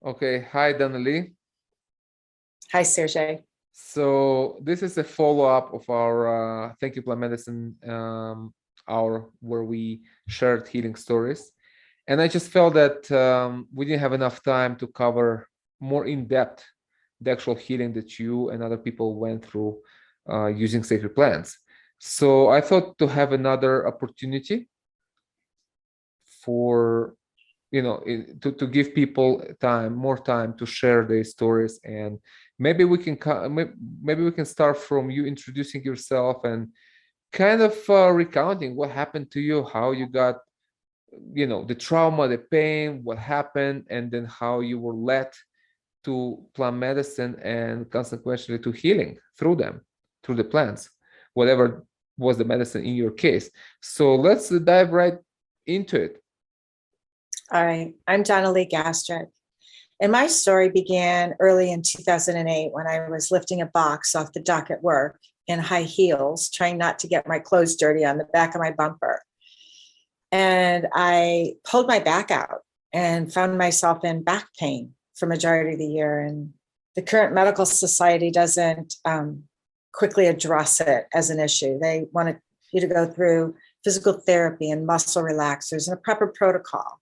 Okay, hi Donalee. Hi, Sergey. So this is a follow-up of our Thank You Plant Medicine hour where we shared healing stories. And I just felt that we didn't have enough time to cover more in depth the actual healing that you and other people went through using sacred plants. So I thought to have another opportunity for to give people more time to share their stories, and maybe we can maybe we can start from you introducing yourself and kind of recounting what happened to you, how you got the trauma, the pain, what happened, and then how you were led to plant medicine and consequently to healing through them, through the plants, whatever was the medicine in your case. So let's dive right into it. All right, I'm Donalee Gastreich. And my story began early in 2008 when I was lifting a box off the dock at work in high heels, trying not to get my clothes dirty on the back of my bumper. And I pulled my back out and found myself in back pain for majority of the year. And the current medical society doesn't quickly address it as an issue. They want you to go through physical therapy and muscle relaxers and a proper protocol.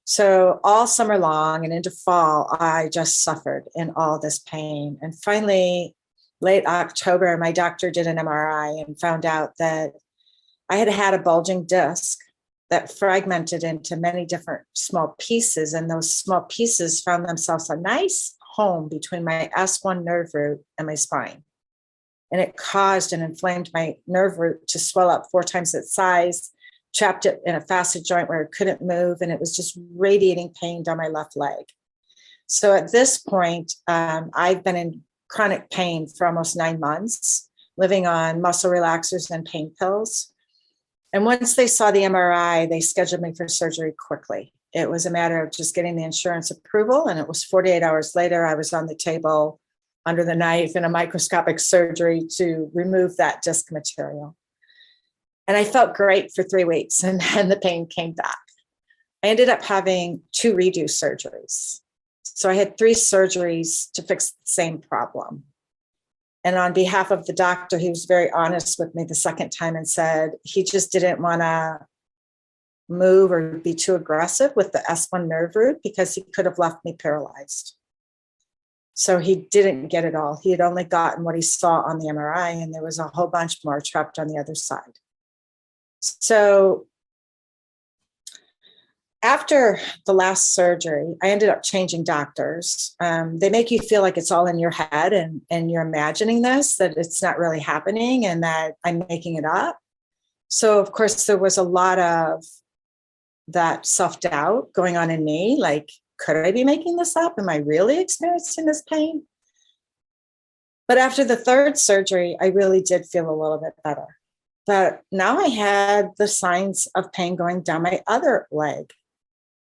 So all summer long and into fall, I just suffered in all this pain. And finally, late October, my doctor did an MRI and found out that I had had a bulging disc that fragmented into many different small pieces. And those small pieces found themselves a nice home between my S1 nerve root and my spine. And it caused and inflamed my nerve root to swell up 4 times its size, trapped it in a facet joint where it couldn't move, and it was just radiating pain down my left leg. So at this point, I've been in chronic pain for almost 9 months, living on muscle relaxers and pain pills. And once they saw the MRI, they scheduled me for surgery quickly. It was a matter of just getting the insurance approval, and it was 48 hours later, I was on the table under the knife in a microscopic surgery to remove that disc material. And I felt great for 3 weeks, and then the pain came back. I ended up having 2 redo surgeries. So I had 3 surgeries to fix the same problem. And on behalf of the doctor, he was very honest with me the second time and said he just didn't want to move or be too aggressive with the S1 nerve root because he could have left me paralyzed. So he didn't get it all. He had only gotten what he saw on the MRI, and there was a whole bunch more trapped on the other side. So after the last surgery, I ended up changing doctors. They make you feel like it's all in your head and you're imagining this, that it's not really happening and that I'm making it up. So of course, there was a lot of that self-doubt going on in me. Like, could I be making this up? Am I really experiencing this pain? But after the 3rd surgery, I really did feel a little bit better. But now I had the signs of pain going down my other leg.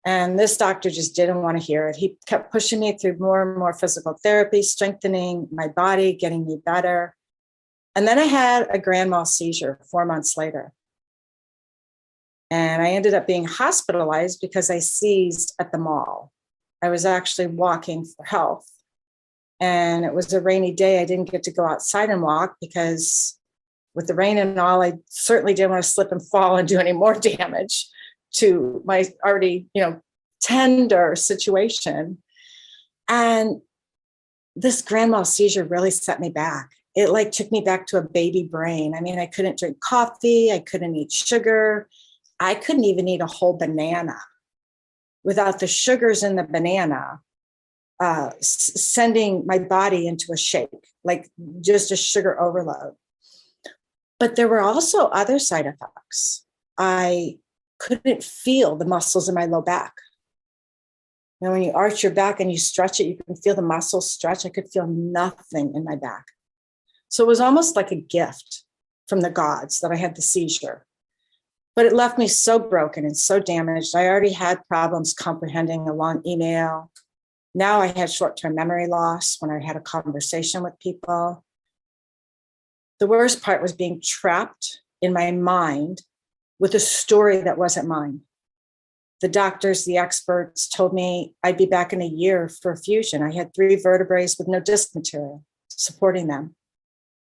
And this doctor just didn't want to hear it. He kept pushing me through more and more physical therapy, strengthening my body, getting me better. And then I had a grand mal seizure 4 months later. And I ended up being hospitalized because I seized at the mall. I was actually walking for health. And it was a rainy day. I didn't get to go outside and walk because with the rain and all, I certainly didn't want to slip and fall and do any more damage to my already, tender situation. And this grand mal seizure really set me back. It took me back to a baby brain. I mean, I couldn't drink coffee. I couldn't eat sugar. I couldn't even eat a whole banana without the sugars in the banana sending my body into a shake, like just a sugar overload. But there were also other side effects. I couldn't feel the muscles in my low back. When you arch your back and you stretch it, you can feel the muscles stretch. I could feel nothing in my back. So it was almost like a gift from the gods that I had the seizure. But it left me so broken and so damaged. I already had problems comprehending a long email. Now I had short-term memory loss when I had a conversation with people. The worst part was being trapped in my mind with a story that wasn't mine. the doctors, the experts told me I'd be back in a year for a fusion. I had 3 vertebrae with no disc material supporting them,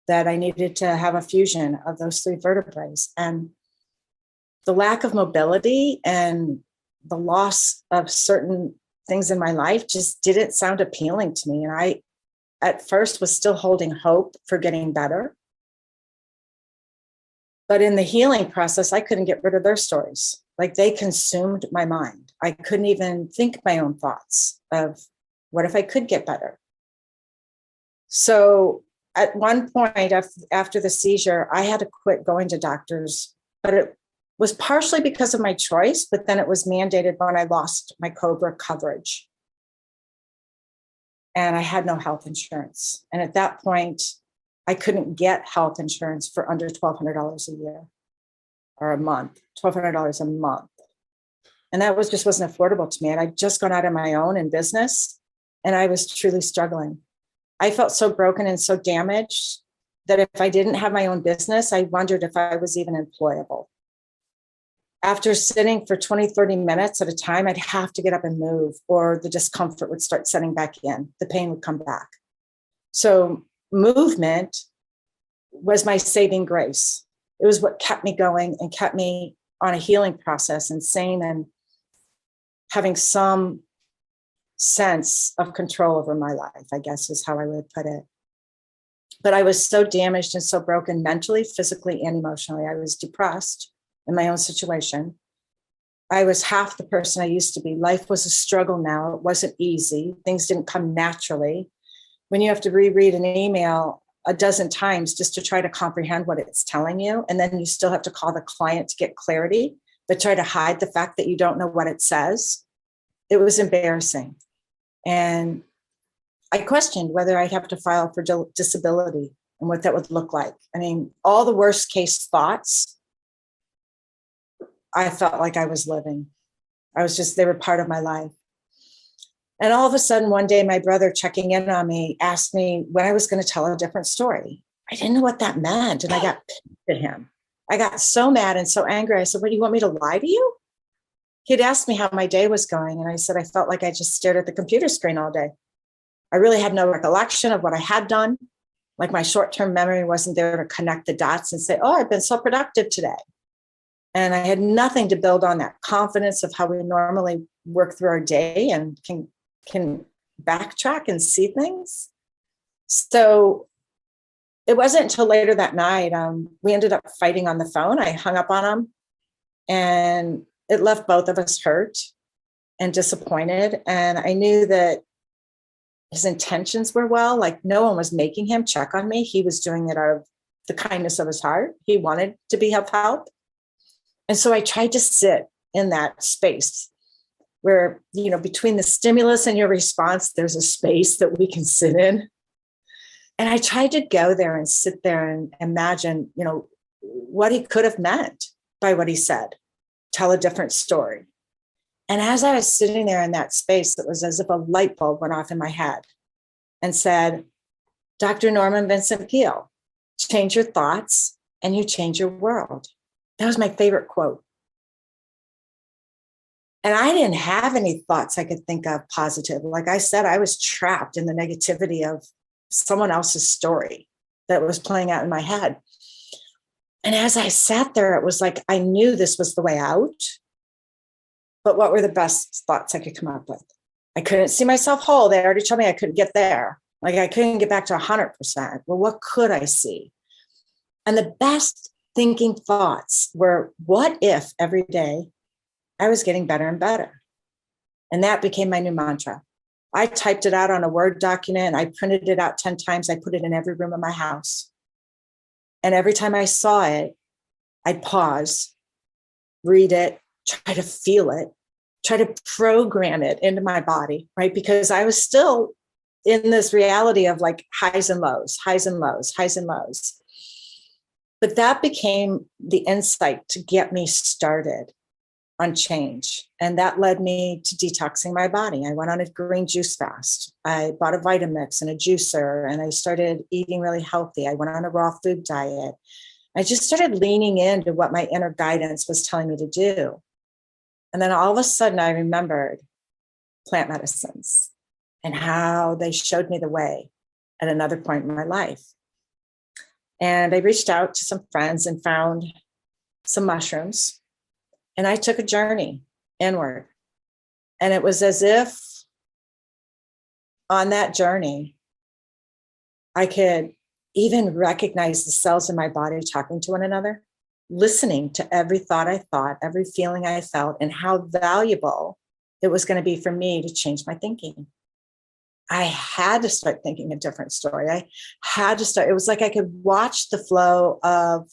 that I needed to have a fusion of those 3 vertebrae. And the lack of mobility and the loss of certain things in my life just didn't sound appealing to me. And I, at first, was still holding hope for getting better. But in the healing process, I couldn't get rid of their stories. Like, they consumed my mind. I couldn't even think my own thoughts of what if I could get better. So at one point after the seizure, I had to quit going to doctors, but it was partially because of my choice, but then it was mandated when I lost my COBRA coverage. And I had no health insurance. And at that point, I couldn't get health insurance for under $1,200 a year or a month, $1,200 a month. And that wasn't affordable to me. And I'd just gone out on my own in business, and I was truly struggling. I felt so broken and so damaged that if I didn't have my own business, I wondered if I was even employable. After sitting for 20, 30 minutes at a time, I'd have to get up and move, or the discomfort would start setting back in. The pain would come back. So movement was my saving grace. It was what kept me going and kept me on a healing process and sane and having some sense of control over my life, I guess is how I would put it. But I was so damaged and so broken mentally, physically, and emotionally. I was depressed in my own situation. I was half the person I used to be. Life was a struggle now. It wasn't easy. Things didn't come naturally. When you have to reread an email a dozen times just to try to comprehend what it's telling you, and then you still have to call the client to get clarity, but try to hide the fact that you don't know what it says, it was embarrassing. And I questioned whether I'd have to file for disability and what that would look like. I mean, all the worst case thoughts, I felt like I was living. They were part of my life. And all of a sudden, one day, my brother checking in on me asked me when I was going to tell a different story. I didn't know what that meant. And I got pissed at him. I got so mad and so angry. I said, "What, do you want me to lie to you?" He'd asked me how my day was going. And I said, I felt like I just stared at the computer screen all day. I really had no recollection of what I had done. Like, my short-term memory wasn't there to connect the dots and say, oh, I've been so productive today. And I had nothing to build on that confidence of how we normally work through our day and can backtrack and see things. So it wasn't until later that night, we ended up fighting on the phone. I hung up on him, and it left both of us hurt and disappointed. And I knew that his intentions were well, like no one was making him check on me. He was doing it out of the kindness of his heart. He wanted to be of help. And so I tried to sit in that space where, between the stimulus and your response, there's a space that we can sit in. And I tried to go there and sit there and imagine, what he could have meant by what he said, tell a different story. And as I was sitting there in that space, it was as if a light bulb went off in my head and said, Dr. Norman Vincent Peale, change your thoughts and you change your world. That was my favorite quote. And I didn't have any thoughts I could think of positive. Like I said, I was trapped in the negativity of someone else's story that was playing out in my head. And as I sat there, it was like I knew this was the way out. But what were the best thoughts I could come up with? I couldn't see myself whole. They already told me I couldn't get there. Like I couldn't get back to 100%. Well, what could I see? And the best thinking thoughts were, what if every day I was getting better and better? And that became my new mantra. I typed it out on a Word document. I printed it out 10 times. I put it in every room of my house. And every time I saw it, I'd pause, read it, try to feel it, try to program it into my body, right? Because I was still in this reality of like highs and lows, highs and lows, highs and lows. But that became the insight to get me started on change. And that led me to detoxing my body. I went on a green juice fast. I bought a Vitamix and a juicer, and I started eating really healthy. I went on a raw food diet. I just started leaning into what my inner guidance was telling me to do. And then all of a sudden I remembered plant medicines and how they showed me the way at another point in my life. And I reached out to some friends and found some mushrooms, and I took a journey inward. And it was as if on that journey, I could even recognize the cells in my body talking to one another, listening to every thought I thought, every feeling I felt, and how valuable it was going to be for me to change my thinking. I had to start thinking a different story. I had to start. It was like I could watch the flow of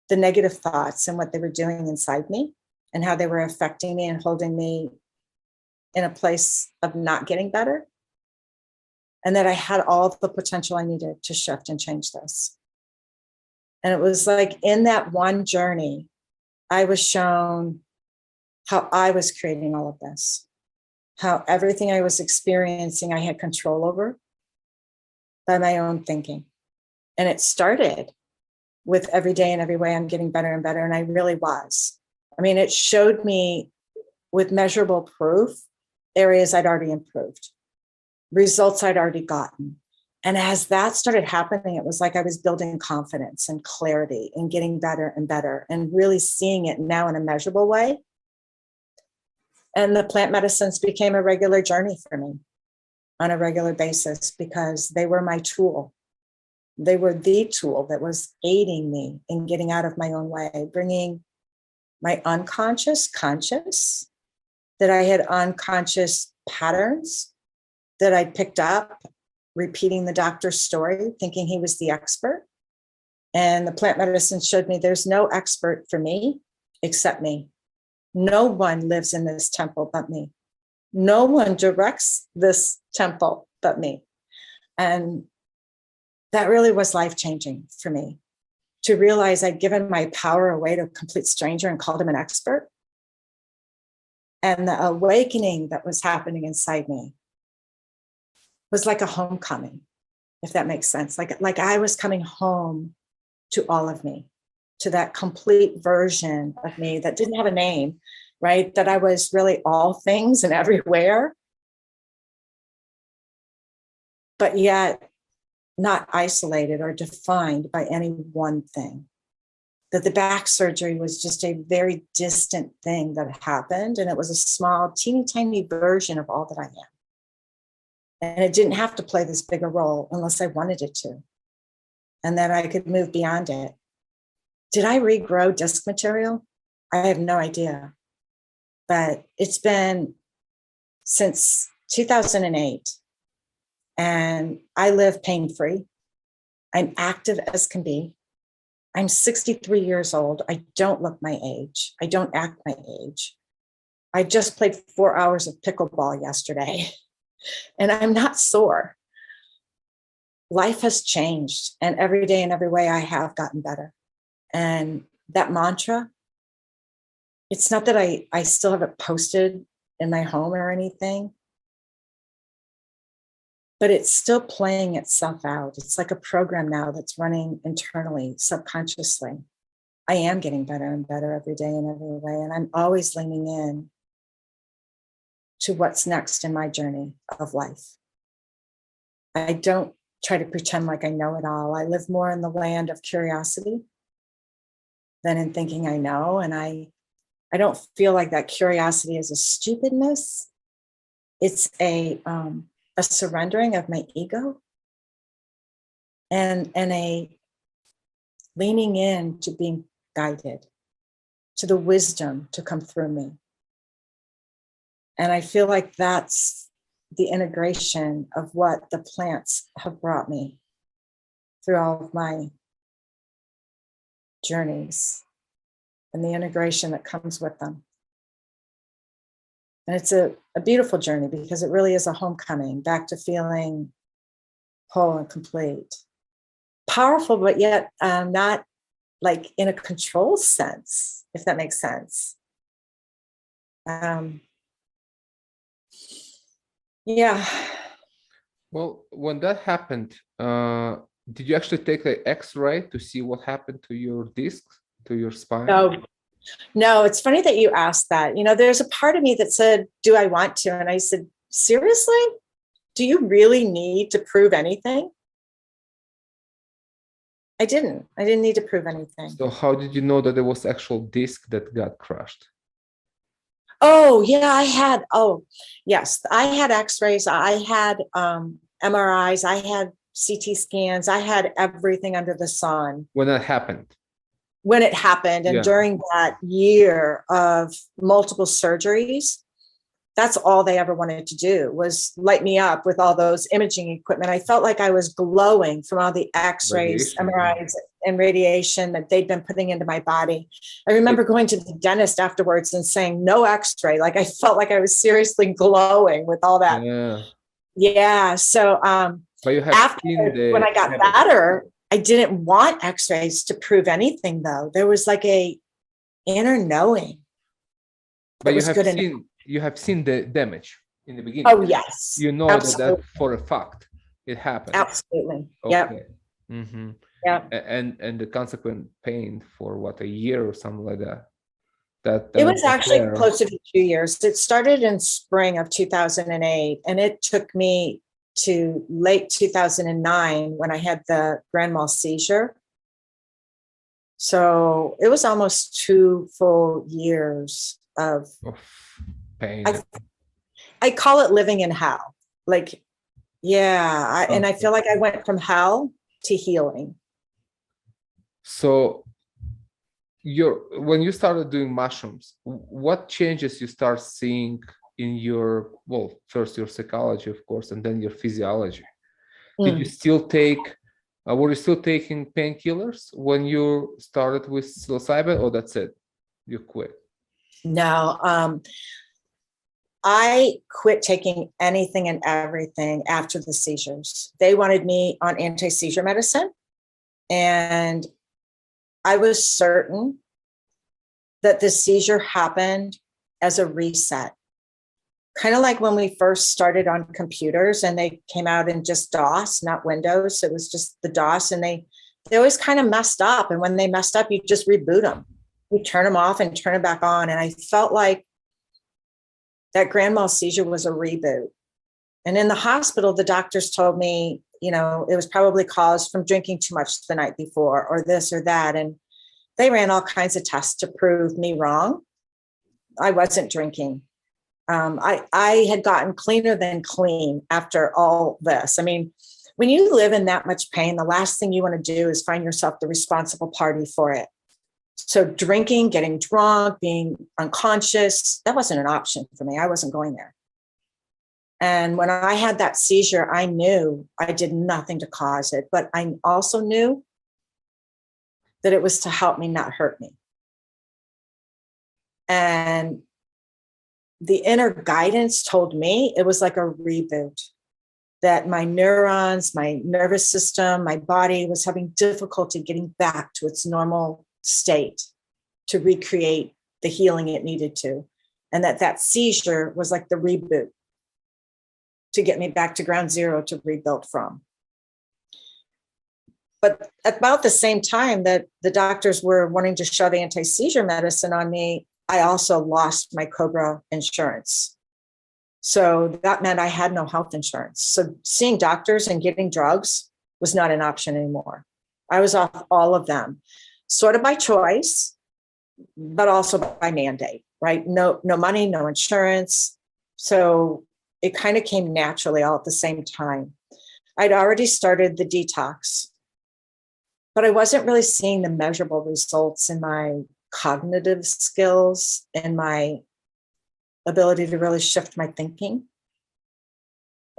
the negative thoughts and what they were doing inside me and how they were affecting me and holding me in a place of not getting better. And that I had all the potential I needed to shift and change this. And it was like in that one journey, I was shown how I was creating all of this, how everything I was experiencing, I had control over by my own thinking. And it started with every day and every way I'm getting better and better. And I really was. I mean, it showed me with measurable proof areas I'd already improved, results I'd already gotten. And as that started happening, it was like I was building confidence and clarity and getting better and better and really seeing it now in a measurable way. And the plant medicines became a regular journey for me on a regular basis because they were my tool. They were the tool that was aiding me in getting out of my own way, bringing my unconscious conscious, that I had unconscious patterns that I picked up, repeating the doctor's story, thinking he was the expert. And the plant medicine showed me there's no expert for me except me. No one lives in this temple but me. No one directs this temple but me. And that really was life-changing for me, to realize I'd given my power away to a complete stranger and called him an expert. And the awakening that was happening inside me was like a homecoming, if that makes sense. Like I was coming home to all of me, to that complete version of me that didn't have a name, right? That I was really all things and everywhere, but yet not isolated or defined by any one thing. That the back surgery was just a very distant thing that happened. And it was a small, teeny tiny version of all that I am. And it didn't have to play this bigger role unless I wanted it to. And that I could move beyond it. Did I regrow disc material? I have no idea. But it's been since 2008. And I live pain-free. I'm active as can be. I'm 63 years old. I don't look my age. I don't act my age. I just played 4 hours of pickleball yesterday, and I'm not sore. Life has changed, and every day and every way I have gotten better. And that mantra, it's not that I still have it posted in my home or anything, but it's still playing itself out. It's like a program now that's running internally, subconsciously. I am getting better and better every day in every way. And I'm always leaning in to what's next in my journey of life. I don't try to pretend like I know it all. I live more in the land of curiosity than in thinking I know. And I don't feel like that curiosity is a stupidness. It's a surrendering of my ego and a leaning in to being guided, to the wisdom to come through me. And I feel like that's the integration of what the plants have brought me through all of my journeys and the integration that comes with them. And it's a beautiful journey because it really is a homecoming back to feeling whole and complete. Powerful, but yet not like in a control sense, if that makes sense. Yeah. Well, when that happened, did you actually take the X-ray to see what happened to your discs, to your spine? So No, it's funny that you asked that. There's a part of me that said, do I want to? And I said, seriously? Do you really need to prove anything? I didn't need to prove anything. So how did you know that there was actual disc that got crushed? Oh, yeah, yes, I had x-rays. I had MRIs. I had CT scans. I had everything under the sun. When that happened? When it happened. And Yeah. during that year of multiple surgeries, that's all they ever wanted to do was light me up with all those imaging equipment. I felt like I was glowing from all the x-rays, Radiation, MRIs, and radiation that they'd been putting into my body. I remember going to the dentist afterwards and saying, no x-ray. Like, I felt like I was seriously glowing with all that. Yeah. Yeah. So But you have after, seen when I got better, I didn't want x-rays to prove anything, though. There was like a inner knowing. But you have seen the damage in the beginning. Oh, yes. You know that for a fact it happened. Absolutely. Okay. Yep. Mm-hmm. Yeah. And the consequent pain for what, a year or something like that. It was actually closer to 2 years. It started in spring of 2008, and it took me to late 2009 when I had the grand mal seizure. So it was almost 2 full years of pain. I call it living in hell. Like, yeah. And I feel like I went from hell to healing. So when you started doing mushrooms, what changes you start seeing in your, well, first your psychology, of course, and then your physiology? Did you still take, were you still taking painkillers when you started with psilocybin, or that's it? You quit? No, I quit taking anything and everything after the seizures. They wanted me on anti-seizure medicine, and I was certain that the seizure happened as a reset. Kind of like when we first started on computers and they came out in just DOS, not Windows. It was just the DOS, and they always kind of messed up. And when they messed up, you just reboot them. You turn them off and turn it back on. And I felt like that grand mal seizure was a reboot. And in the hospital, the doctors told me, it was probably caused from drinking too much the night before, or this or that. And they ran all kinds of tests to prove me wrong. I wasn't drinking. I had gotten cleaner than clean after all this. I mean, when you live in that much pain, the last thing you want to do is find yourself the responsible party for it. So drinking, getting drunk, being unconscious, that wasn't an option for me. I wasn't going there. And when I had that seizure, I knew I did nothing to cause it, but I also knew that it was to help me, not hurt me. And the inner guidance told me it was like a reboot, that my neurons, my nervous system, my body was having difficulty getting back to its normal state to recreate the healing it needed to. And that seizure was like the reboot to get me back to ground zero to rebuild from. But at about the same time that the doctors were wanting to shove anti-seizure medicine on me, I also lost my COBRA insurance. So that meant I had no health insurance. So seeing doctors and getting drugs was not an option anymore. I was off all of them, sort of by choice, but also by mandate, right? No money, no insurance. So it kind of came naturally all at the same time. I'd already started the detox, but I wasn't really seeing the measurable results in my cognitive skills and my ability to really shift my thinking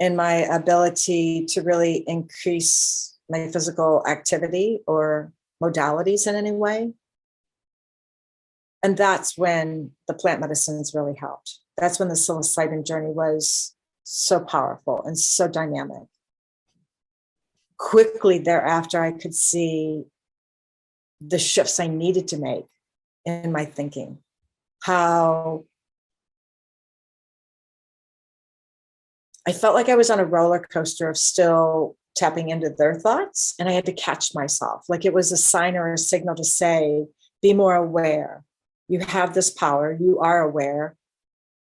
and my ability to really increase my physical activity or modalities in any way. And that's when the plant medicines really helped. That's when the psilocybin journey was so powerful and so dynamic. Quickly thereafter, I could see the shifts I needed to make in my thinking, how I felt like I was on a roller coaster of still tapping into their thoughts, and I had to catch myself. Like it was a sign or a signal to say, be more aware. You have this power. You are aware.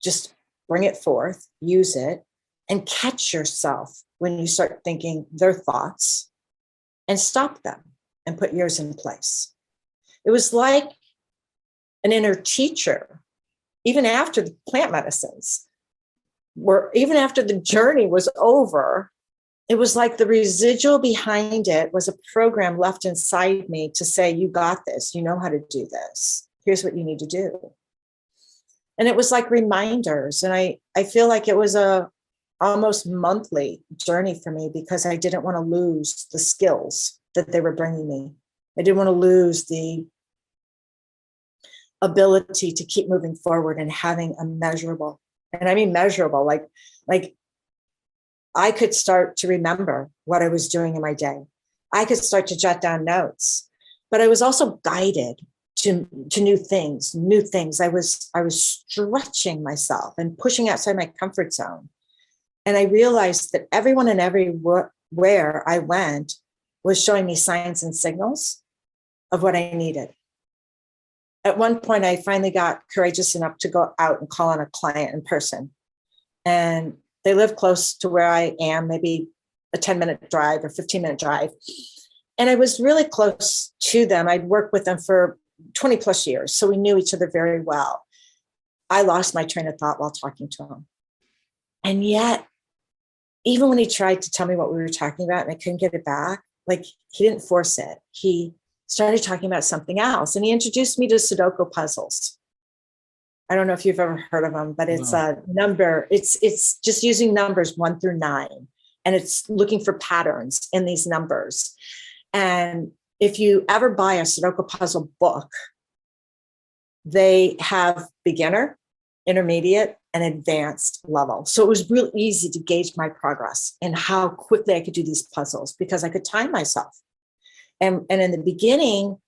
Just bring it forth, use it, and catch yourself when you start thinking their thoughts and stop them and put yours in place. It was like an inner teacher, even after the plant medicines, even after the journey was over, it was like the residual behind it was a program left inside me to say, you got this, you know how to do this. Here's what you need to do. And it was like reminders. And I feel like it was a almost monthly journey for me because I didn't want to lose the skills that they were bringing me. I didn't want to lose the ability to keep moving forward and having a measurable, and I mean measurable, like I could start to remember what I was doing in my day. I could start to jot down notes, but I was also guided to new things. I was stretching myself and pushing outside my comfort zone. And I realized that everyone and everywhere I went was showing me signs and signals of what I needed. At one point, I finally got courageous enough to go out and call on a client in person. And they live close to where I am, maybe a 10-minute drive or 15-minute drive. And I was really close to them. I'd worked with them for 20 plus years. So we knew each other very well. I lost my train of thought while talking to him. And yet, even when he tried to tell me what we were talking about and I couldn't get it back, like he didn't force it. He started talking about something else. And he introduced me to Sudoku puzzles. I don't know if you've ever heard of them, but it's a number. It's just using numbers 1 through 9. And it's looking for patterns in these numbers. And if you ever buy a Sudoku puzzle book, they have beginner, intermediate, and advanced level. So it was real easy to gauge my progress and how quickly I could do these puzzles because I could time myself. And in the beginning,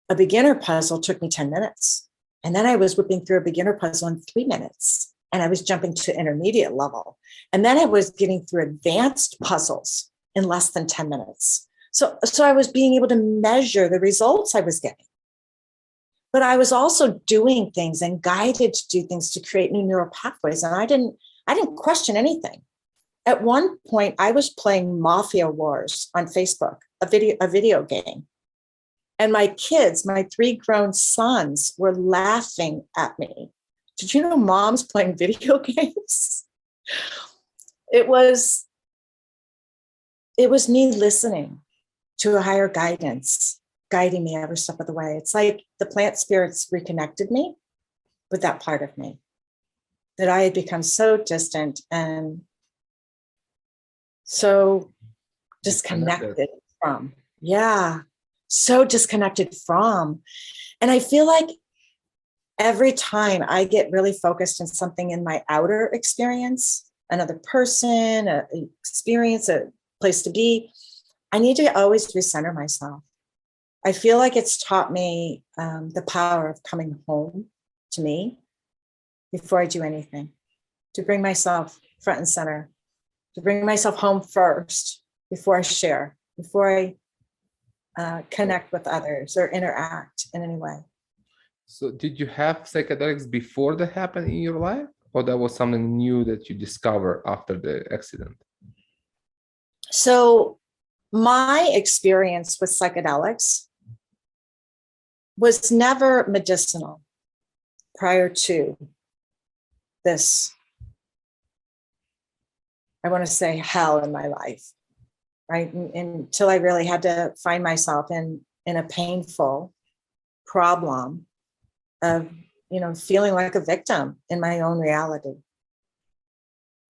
a beginner puzzle took me 10 minutes. And then I was whipping through a beginner puzzle in 3 minutes. And I was jumping to intermediate level. And then I was getting through advanced puzzles in less than 10 minutes. So I was being able to measure the results I was getting. But I was also doing things and guided to do things to create new neural pathways. And I didn't question anything. At one point, I was playing Mafia Wars on Facebook, a video game. And my kids, my 3 grown sons, were laughing at me. Did you know mom's playing video games? It was me listening to a higher guidance, guiding me every step of the way. It's like the plant spirits reconnected me with that part of me that I had become so distant and so disconnected from. Yeah, so disconnected from. And I feel like every time I get really focused on something in my outer experience, another person, an experience, a place to be, I need to always recenter myself. I feel like it's taught me the power of coming home to me before I do anything, to bring myself front and center, to bring myself home first before I share, before I connect with others or interact in any way. So did you have psychedelics before that happened in your life? Or that was something new that you discovered after the accident? So my experience with psychedelics was never medicinal prior to this, I want to say, hell in my life, right? Until I really had to find myself in a painful problem of, feeling like a victim in my own reality.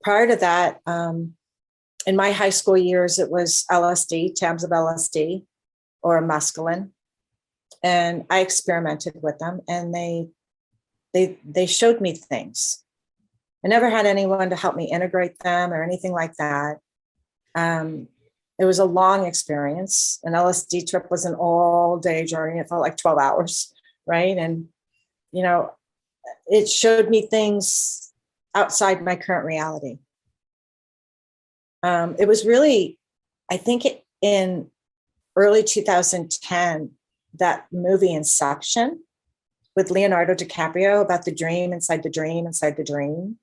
Prior to that, in my high school years, it was LSD, tabs of LSD or mescaline. And I experimented with them and they showed me things. I never had anyone to help me integrate them or anything like that. It was a long experience. An LSD trip was an all-day journey. It felt like 12 hours, right? And, it showed me things outside my current reality. It was really, I think in early 2010, that movie Inception with Leonardo DiCaprio about the dream inside the dream inside the dream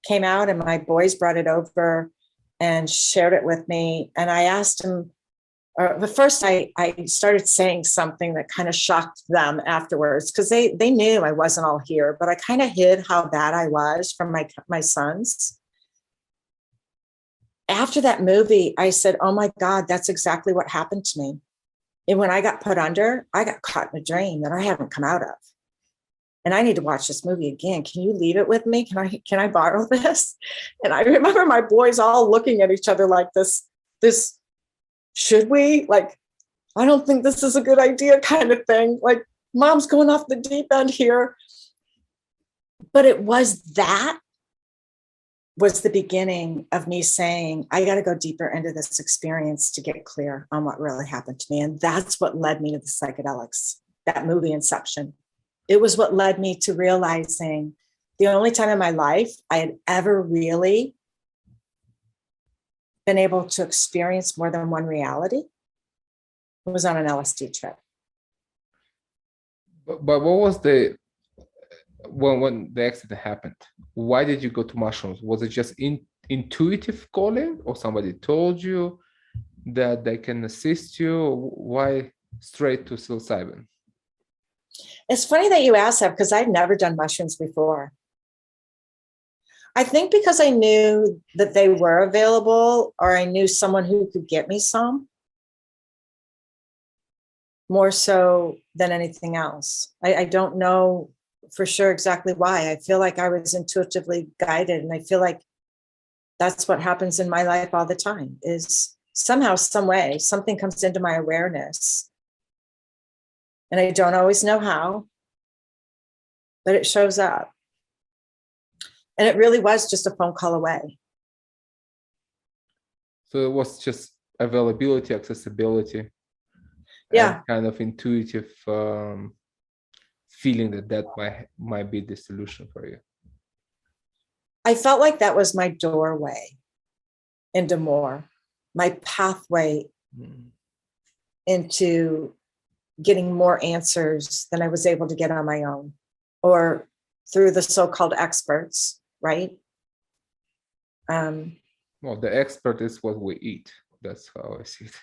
came out, and my boys brought it over and shared it with me. And I asked him, but first I started saying something that kind of shocked them afterwards, because they knew I wasn't all here, but I kind of hid how bad I was from my sons. After that movie, I said, oh my God, that's exactly what happened to me. And when I got put under, I got caught in a dream that I haven't come out of. And I need to watch this movie again. Can you leave it with me? Can I borrow this? And I remember my boys all looking at each other like this, should we? Like, I don't think this is a good idea kind of thing. Like, mom's going off the deep end here. But it was the beginning of me saying, I got to go deeper into this experience to get clear on what really happened to me. And that's what led me to the psychedelics, that movie Inception. It was what led me to realizing the only time in my life I had ever really been able to experience more than one reality was on an LSD trip. But what was when the accident happened? Why did you go to mushrooms? Was it just intuitive calling, or somebody told you that they can assist you? Why straight to psilocybin? It's funny that you asked that, because I'd never done mushrooms before. I think because I knew that they were available, or I knew someone who could get me some, more so than anything else. I don't know for sure exactly why. I feel like I was intuitively guided, and I feel like that's what happens in my life all the time, is somehow, some way, something comes into my awareness. And I don't always know how, but it shows up. And it really was just a phone call away. So it was just availability, accessibility, yeah, kind of intuitive feeling that might be the solution for you. I felt like that was my doorway into more, my pathway into getting more answers than I was able to get on my own, or through the so-called experts, right? Well, the expert is what we eat. That's how I see it.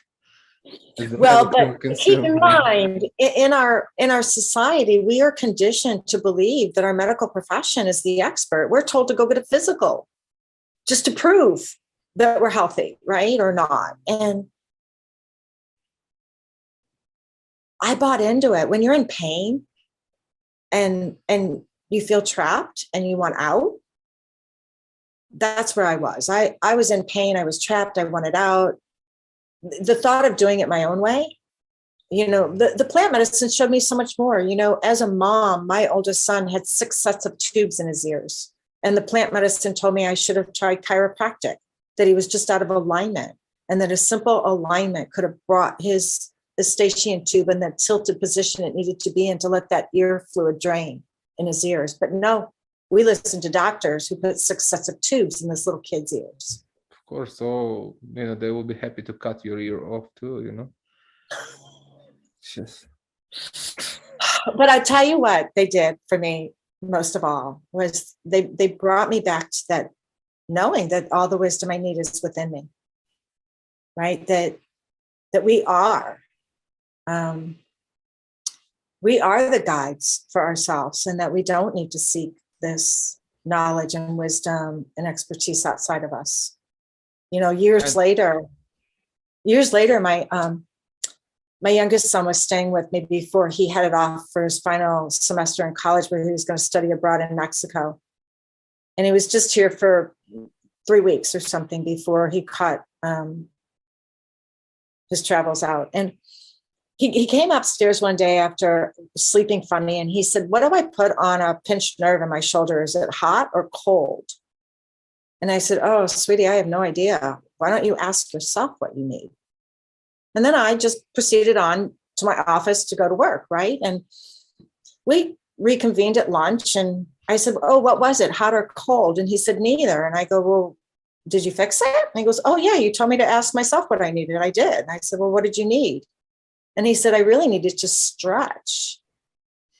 Well, but keep in mind, in our society, we are conditioned to believe that our medical profession is the expert. We're told to go get a physical just to prove that we're healthy, right, or not. And I bought into it. When you're in pain and you feel trapped and you want out, that's where I was. I was in pain. I was trapped. I wanted out. The thought of doing it my own way, the plant medicine showed me so much more. As a mom, my oldest son had 6 sets of tubes in his ears, and the plant medicine told me I should have tried chiropractic, that he was just out of alignment, and that a simple alignment could have brought his eustachian tube in the tilted position it needed to be in to let that ear fluid drain in his ears. But no, we listened to doctors who put 6 sets of tubes in this little kid's ears. Of course, so they will be happy to cut your ear off too, Just. But I tell you what they did for me most of all was they brought me back to that, knowing that all the wisdom I need is within me, right? That we are the guides for ourselves, and that we don't need to seek this knowledge and wisdom and expertise outside of us. Years later, my youngest son was staying with me before he headed off for his final semester in college, where he was going to study abroad in Mexico. And he was just here for 3 weeks or something before he cut his travels out. And he came upstairs one day after sleeping funny, and he said, "What do I put on a pinched nerve in my shoulder? Is it hot or cold?" And I said, "Oh, sweetie, I have no idea. Why don't you ask yourself what you need?" And then I just proceeded on to my office to go to work, right? And we reconvened at lunch, and I said, "Oh, what was it, hot or cold?" And he said, "Neither." And I go, "Well, did you fix it?" And he goes, "Oh, yeah, you told me to ask myself what I needed. I did." And I said, "Well, what did you need?" And he said, "I really needed to stretch."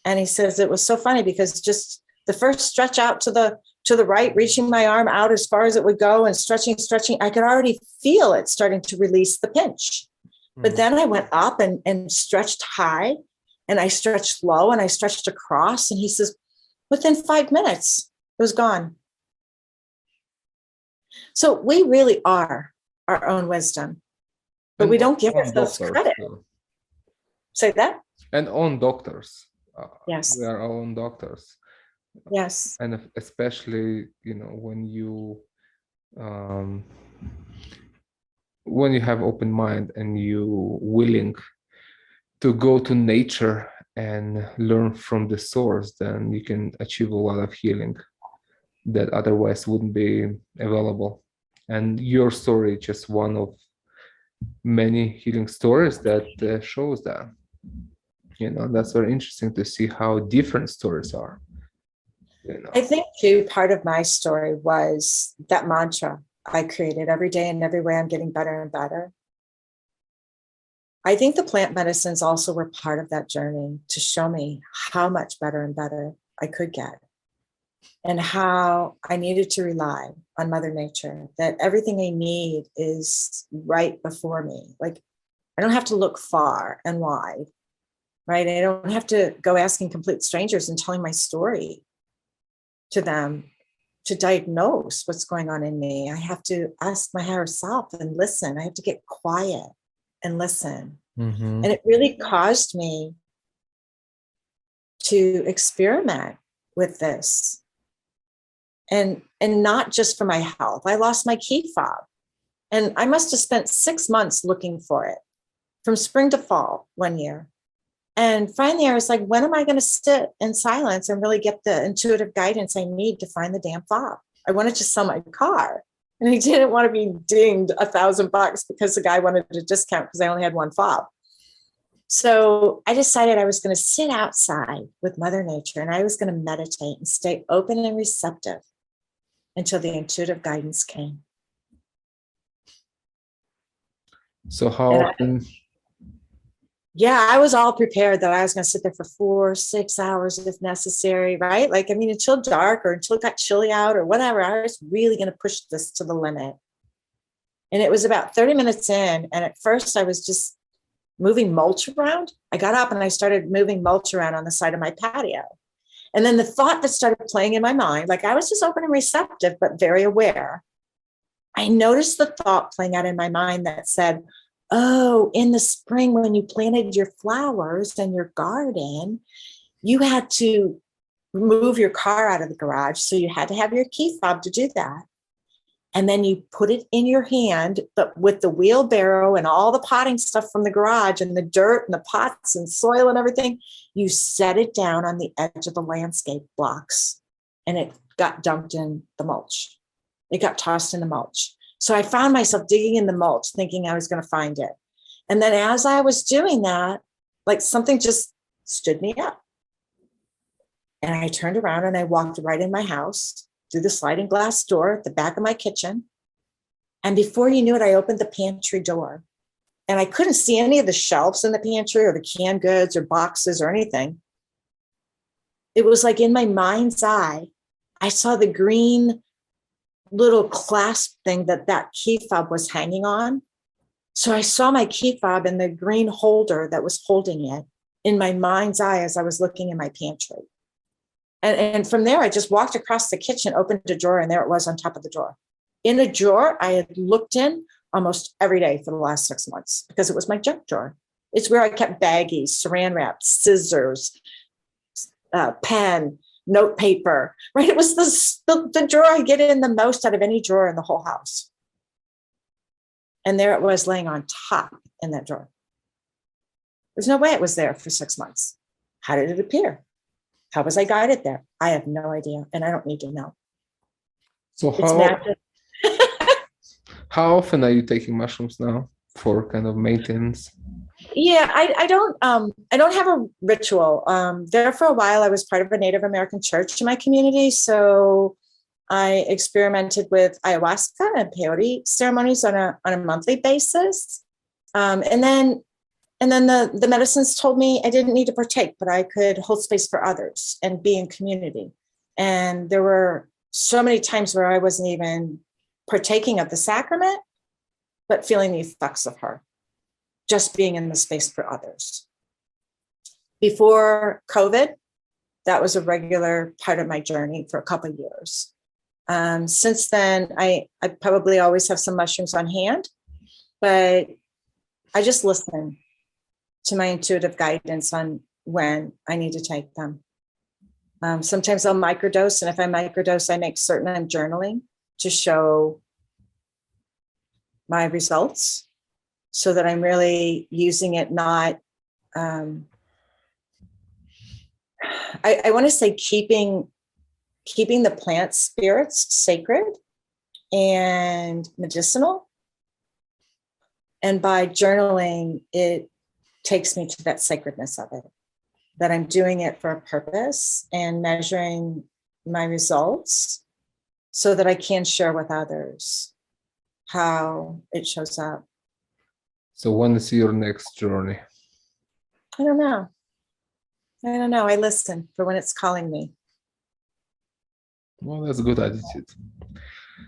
And he says it was so funny because just the first stretch out to the right, reaching my arm out as far as it would go and stretching, I could already feel it starting to release the pinch. But then I went up and stretched high, and I stretched low, and I stretched across. And he says, within 5 minutes, it was gone. So we really are our own wisdom, but we don't give ourselves credit. Say that? And own doctors. Yes. We are our own doctors. Yes. And especially, when you have open mind and you willing to go to nature and learn from the source, then you can achieve a lot of healing that otherwise wouldn't be available. And your story is just one of many healing stories that shows that. That's very interesting to see how different stories are. I think too, part of my story was that mantra I created: every day and every way I'm getting better and better. I think the plant medicines also were part of that journey to show me how much better and better I could get, and how I needed to rely on Mother Nature, that everything I need is right before me. Like, I don't have to look far and wide, right? I don't have to go asking complete strangers and telling my story to them to diagnose what's going on in me. I have to ask my higher self and listen. I have to get quiet and listen. Mm-hmm. And it really caused me to experiment with this. And not just for my health. I lost my key fob, and I must have spent 6 months looking for it from spring to fall one year. And finally, I was like, when am I going to sit in silence and really get the intuitive guidance I need to find the damn fob? I wanted to sell my car, and I didn't want to be dinged $1,000 because the guy wanted a discount because I only had one fob. So I decided I was going to sit outside with Mother Nature, and I was going to meditate and stay open and receptive until the intuitive guidance came. So how often? I was all prepared that I was going to sit there for 4 or 6 hours if necessary, right? Like, I mean, until dark or until it got chilly out or whatever. I was really going to push this to the limit. And it was about 30 minutes in. And at first I was just moving mulch around. I got up and I started moving mulch around on the side of my patio. And then the thought that started playing in my mind, like I was just open and receptive, but very aware. I noticed the thought playing out in my mind that said, oh, in the spring when you planted your flowers in your garden, you had to move your car out of the garage. So you had to have your key fob to do that. And then you put it in your hand, but with the wheelbarrow and all the potting stuff from the garage and the dirt and the pots and soil and everything, you set it down on the edge of the landscape blocks, and it got dumped in the mulch. It got tossed in the mulch. So I found myself digging in the mulch, thinking I was going to find it. And then as I was doing that, like something just stood me up. And I turned around and I walked right in my house through the sliding glass door at the back of my kitchen. And before you knew it, I opened the pantry door. And I couldn't see any of the shelves in the pantry or the canned goods or boxes or anything. It was like in my mind's eye, I saw the green little clasp thing that key fob was hanging on. So I saw my key fob and the green holder that was holding it in my mind's eye as I was looking in my pantry. And from there, I just walked across the kitchen, opened a drawer, and there it was on top of the drawer. In a drawer I had looked in almost every day for the last 6 months because it was my junk drawer. It's where I kept baggies, saran wrap, scissors, pen, note paper, right? It was the drawer I get in the most out of any drawer in the whole house. And there it was laying on top in that drawer. There's no way it was there for 6 months. How did it appear? How was I guided there? I have no idea, and I don't need to know. So how often are you taking mushrooms now for kind of maintenance? Yeah, I don't have a ritual. There for a while, I was part of a Native American church in my community, so I experimented with ayahuasca and peyote ceremonies on a monthly basis, and then And then the medicines told me I didn't need to partake, but I could hold space for others and be in community. And there were so many times where I wasn't even partaking of the sacrament, but feeling the effects of her, just being in the space for others. Before COVID, that was a regular part of my journey for a couple of years. Since then, I probably always have some mushrooms on hand, but I just listen to my intuitive guidance on when I need to take them. Sometimes I'll microdose, and if I microdose, I make certain I'm journaling to show my results so that I'm really using it, not, I want to say keeping the plant spirits sacred and medicinal. And by journaling, it takes me to that sacredness of it, that I'm doing it for a purpose and measuring my results so that I can share with others how it shows up. So when is your next journey? I don't know. I listen for when it's calling me. Well, that's a good attitude.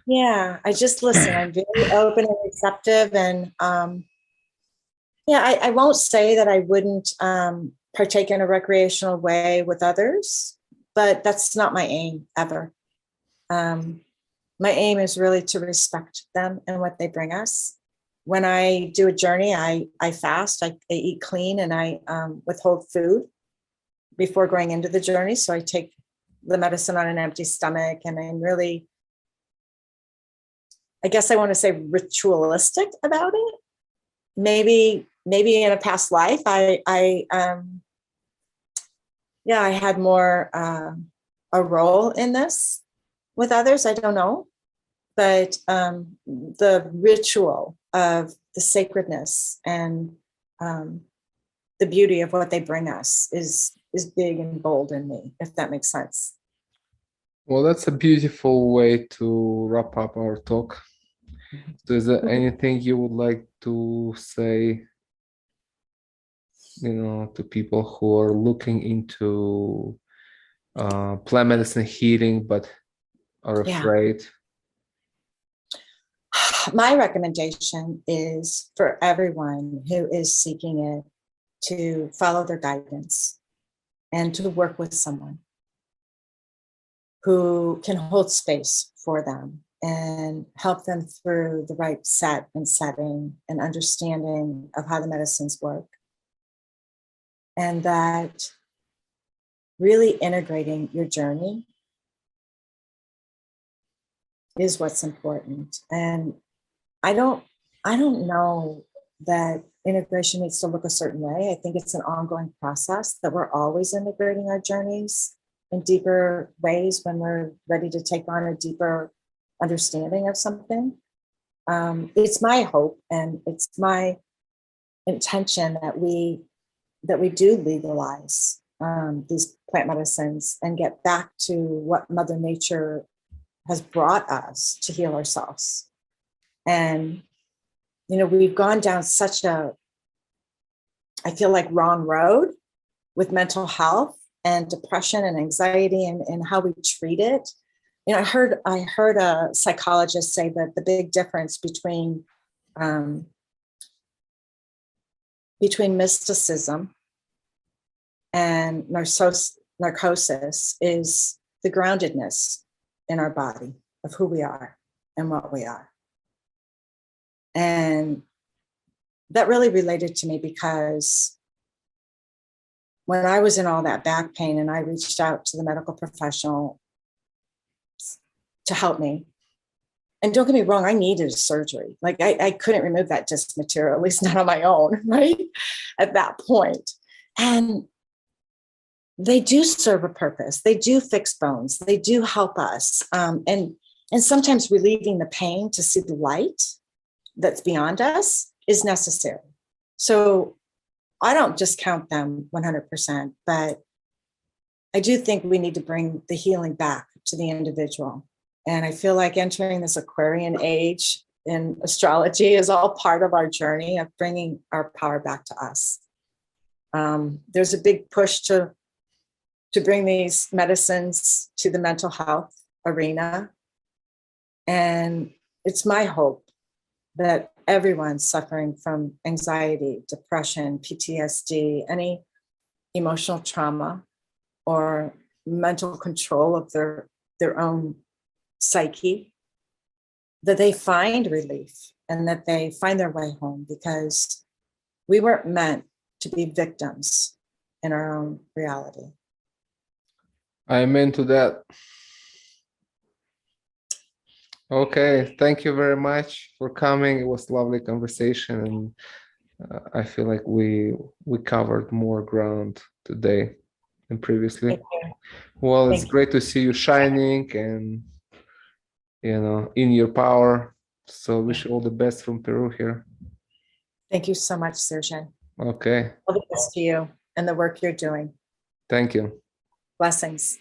Yeah, I just listen. I'm very open and receptive. And I won't say that I wouldn't partake in a recreational way with others, but that's not my aim ever. My aim is really to respect them and what they bring us. When I do a journey, I fast, I eat clean, and I withhold food before going into the journey. So I take the medicine on an empty stomach, and I'm really, I guess I want to say, ritualistic about it. Maybe in a past life, I had more a role in this with others. I don't know, but the ritual of the sacredness and the beauty of what they bring us is big and bold in me, if that makes sense. Well, that's a beautiful way to wrap up our talk. So is there anything you would like to say, to people who are looking into plant medicine healing but are afraid? My recommendation is for everyone who is seeking it to follow their guidance and to work with someone who can hold space for them and help them through the right set and setting and understanding of how the medicines work. And that really integrating your journey is what's important. And I don't know that integration needs to look a certain way. I think it's an ongoing process that we're always integrating our journeys in deeper ways when we're ready to take on a deeper understanding of something. It's my hope and it's my intention that we do legalize these plant medicines and get back to what Mother Nature has brought us to heal ourselves. And, we've gone down such a, I feel like, wrong road with mental health and depression and anxiety and how we treat it. I heard a psychologist say that the big difference between mysticism and narcosis is the groundedness in our body of who we are and what we are. And that really related to me because when I was in all that back pain and I reached out to the medical professional to help me, and don't get me wrong, I needed a surgery. Like I couldn't remove that disc material, at least not on my own, right? At that point. And they do serve a purpose. They do fix bones. They do help us. And sometimes relieving the pain to see the light that's beyond us is necessary. So I don't discount them 100%, but I do think we need to bring the healing back to the individual. And I feel like entering this Aquarian age in astrology is all part of our journey of bringing our power back to us. There's a big push to bring these medicines to the mental health arena. And it's my hope that everyone suffering from anxiety, depression, PTSD, any emotional trauma or mental control of their own psyche, that they find relief and that they find their way home, because we weren't meant to be victims in our own reality. I'm into that. Okay, thank you very much for coming. It was a lovely conversation, and I feel like we covered more ground today than previously. Thank you. Well, it's Thank you. great to see you shining and, you know, in your power. So wish you all the best from Peru here. Thank you so much, Sergey. Okay, All the best to you and the work you're doing. thank you. Blessings.